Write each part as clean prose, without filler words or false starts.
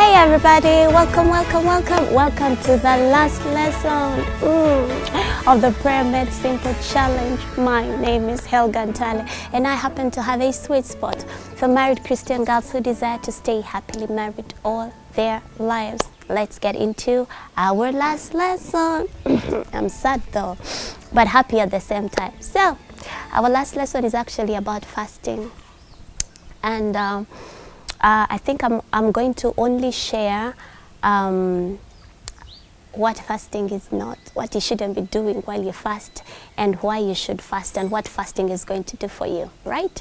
Hey everybody, welcome to the last lesson of the Prayer Made Simple Challenge. My name is Helga Ntale, and I happen to have a sweet spot for married Christian girls who desire to stay happily married all their lives. Let's get into our last lesson. I'm sad though, but happy at the same time. So, our last lesson is actually about fasting, and I think I'm going to only share what fasting is not, what you shouldn't be doing while you fast, and why you should fast, and what fasting is going to do for you, right?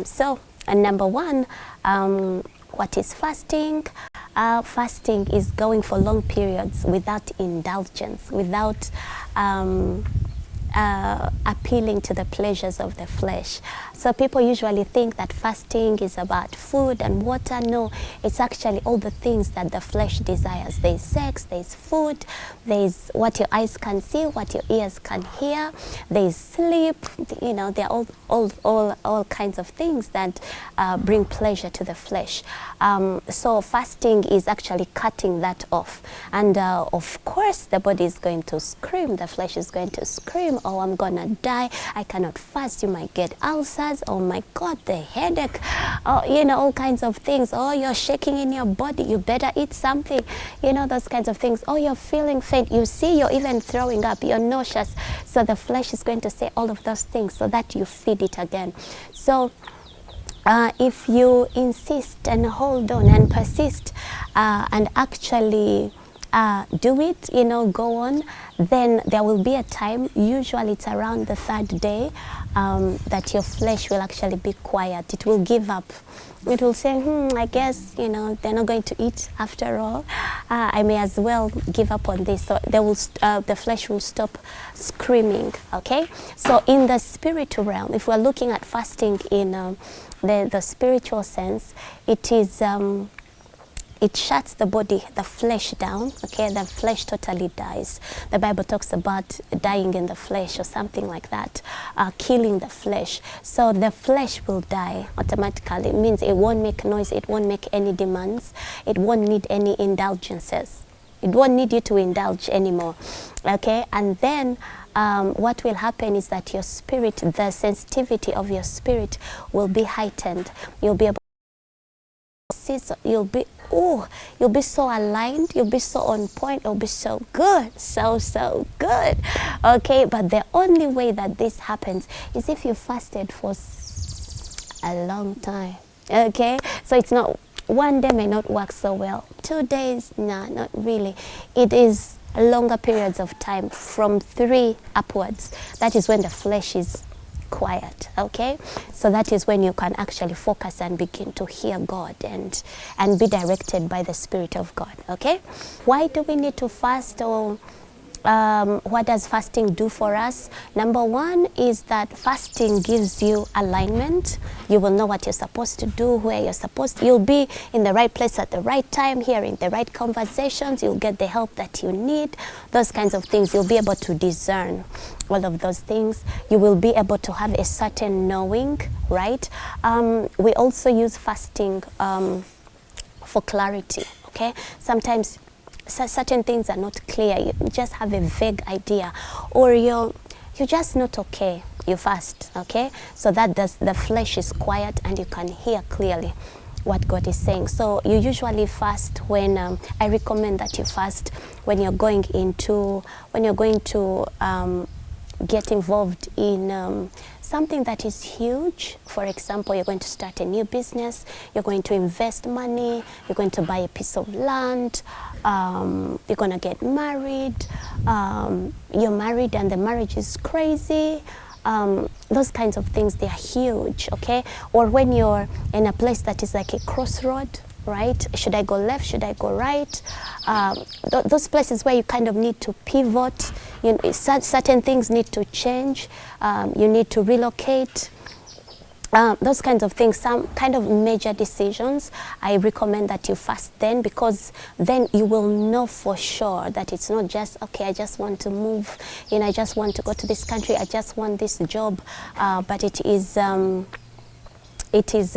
So, number one, what is fasting? Fasting is going for long periods without indulgence, without appealing to the pleasures of the flesh. So people usually think that fasting is about food and water. No, it's actually all the things that the flesh desires. There's sex, there's food, there's what your eyes can see, what your ears can hear, there's sleep. You know, there are all kinds of things that bring pleasure to the flesh. So fasting is actually cutting that off. And of course, the body is going to scream, the flesh is going to scream, oh, I'm gonna die, I cannot fast, you might get ulcers, oh my God, the headache, oh, you know, all kinds of things, oh, you're shaking in your body, you better eat something, you know, those kinds of things, oh, you're feeling faint, you see, you're even throwing up, you're nauseous. So the flesh is going to say all of those things so that you feed it again. So if you insist and hold on and persist and actually do it, you know, go on, then there will be a time, usually it's around the third day, that your flesh will actually be quiet. It will give up. It will say, I guess, you know, they're not going to eat after all. I may as well give up on this. So they will the flesh will stop screaming, okay? So in the spiritual realm, if we're looking at fasting in the spiritual sense, it is... it shuts the body, the flesh down, okay? The flesh totally dies. The Bible talks about dying in the flesh or something like that, killing the flesh. So the flesh will die automatically. It means it won't make noise, it won't make any demands, it won't need any indulgences. It won't need you to indulge anymore, okay? And then what will happen is that your spirit, the sensitivity of your spirit will be heightened. You'll be able to see, so you'll be so aligned, you'll be so on point, it'll be so good, so good, okay? But the only way that this happens is if you fasted for a long time, okay? So it's not, one day may not work so well, 2 days, nah, not really. It is longer periods of time, from 3 upwards. That is when the flesh is quiet, okay? So that is when you can actually focus and begin to hear God and be directed by the Spirit of God, okay? Why do we need to fast, or what does fasting do for us? Number one is that fasting gives you alignment. You will know what you're supposed to do, where you're supposed to. You'll be in the right place at the right time, hearing the right conversations. You'll get the help that you need. Those kinds of things. You'll be able to discern all of those things. You will be able to have a certain knowing, right? We also use fasting for clarity, okay? Sometimes certain things are not clear. You just have a vague idea, or you're just not okay. You fast, okay? So that the flesh is quiet and you can hear clearly what God is saying. So you usually fast when I recommend that you fast when you're going to get involved in something that is huge. For example, you're going to start a new business, you're going to invest money, you're going to buy a piece of land, you're going to get married, you're married and the marriage is crazy. Those kinds of things, they are huge, okay? Or when you're in a place that is like a crossroad, right? Should I go left? Should I go right? Those places where you kind of need to pivot. You know, certain things need to change. You need to relocate. Those kinds of things, some kind of major decisions, I recommend that you fast then, because then you will know for sure that it's not just, okay, I just want to move, you know, I just want to go to this country, I just want this job, but it is it is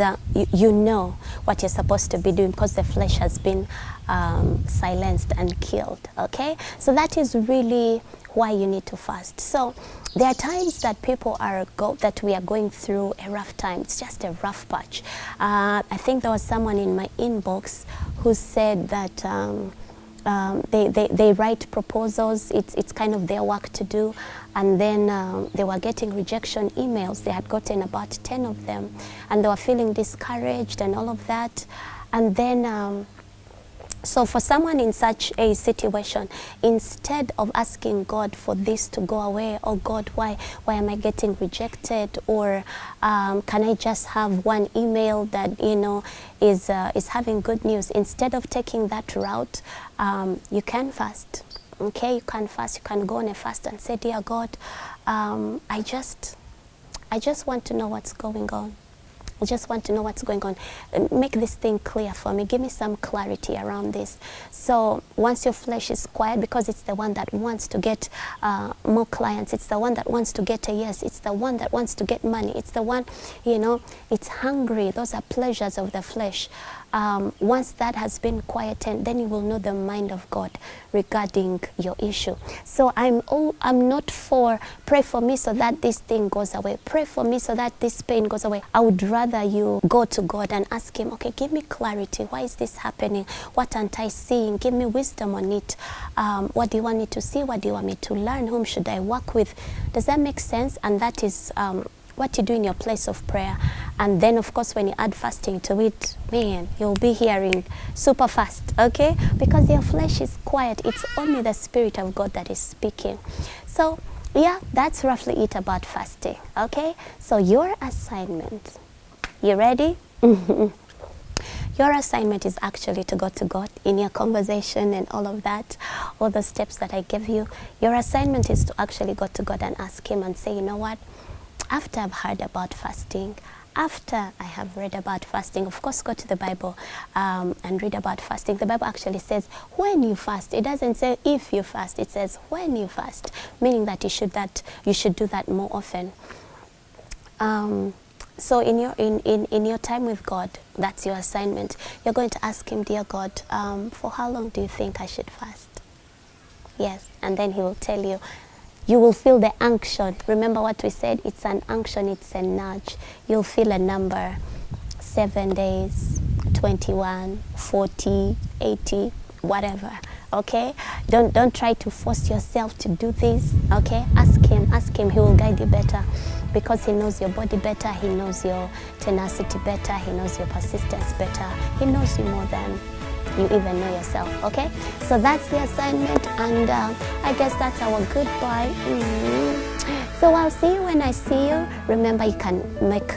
you know what you're supposed to be doing, because the flesh has been silenced and killed. Okay, so that is really why you need to fast. So there are times that that we are going through a rough time. It's just a rough patch. I think there was someone in my inbox who said that they write proposals. It's kind of their work to do, and then they were getting rejection emails. They had gotten about 10 of them, and they were feeling discouraged and all of that. And then so for someone in such a situation, instead of asking God for this to go away, oh God, why am I getting rejected, or can I just have one email that is having good news, instead of taking that route, you can fast. Okay, you can fast. You can go on a fast and say, dear God, I just want to know what's going on. I just want to know what's going on. Make this thing clear for me. Give me some clarity around this. So once your flesh is quiet, because it's the one that wants to get more clients, it's the one that wants to get a yes, it's the one that wants to get money, it's the one, it's hungry. Those are pleasures of the flesh. Once that has been quietened, then you will know the mind of God regarding your issue. So I'm not for pray for me so that this thing goes away. Pray for me so that this pain goes away. I would rather you go to God and ask him, okay, give me clarity. Why is this happening? What aren't I seeing? Give me wisdom on it. What do you want me to see? What do you want me to learn? Whom should I work with? Does that make sense? And that is what you do in your place of prayer. And then of course when you add fasting to it, man, you'll be hearing super fast, okay? Because your flesh is quiet. It's only the Spirit of God that is speaking. So yeah, that's roughly it about fasting, okay? So your assignment, you ready? Your assignment is actually to go to God in your conversation and all of that, all the steps that I gave you. Your assignment is to actually go to God and ask him and say, you know what? After I've heard about fasting, after I have read about fasting, of course, go to the Bible and read about fasting. The Bible actually says when you fast. It doesn't say if you fast. It says when you fast, meaning that you should do that more often. So in your time with God, that's your assignment. You're going to ask him, dear God, for how long do you think I should fast? Yes, and then he will tell you. You will feel the unction. Remember what we said? It's an unction, it's a nudge. You'll feel a number, 7 days, 21, 40, 80, whatever, okay? Don't try to force yourself to do this, okay? Ask him, he will guide you better, because he knows your body better, he knows your tenacity better, he knows your persistence better, he knows you more than you even know yourself, okay? So that's the assignment, and I guess that's our goodbye. So I'll see you when I see you. Remember, you can make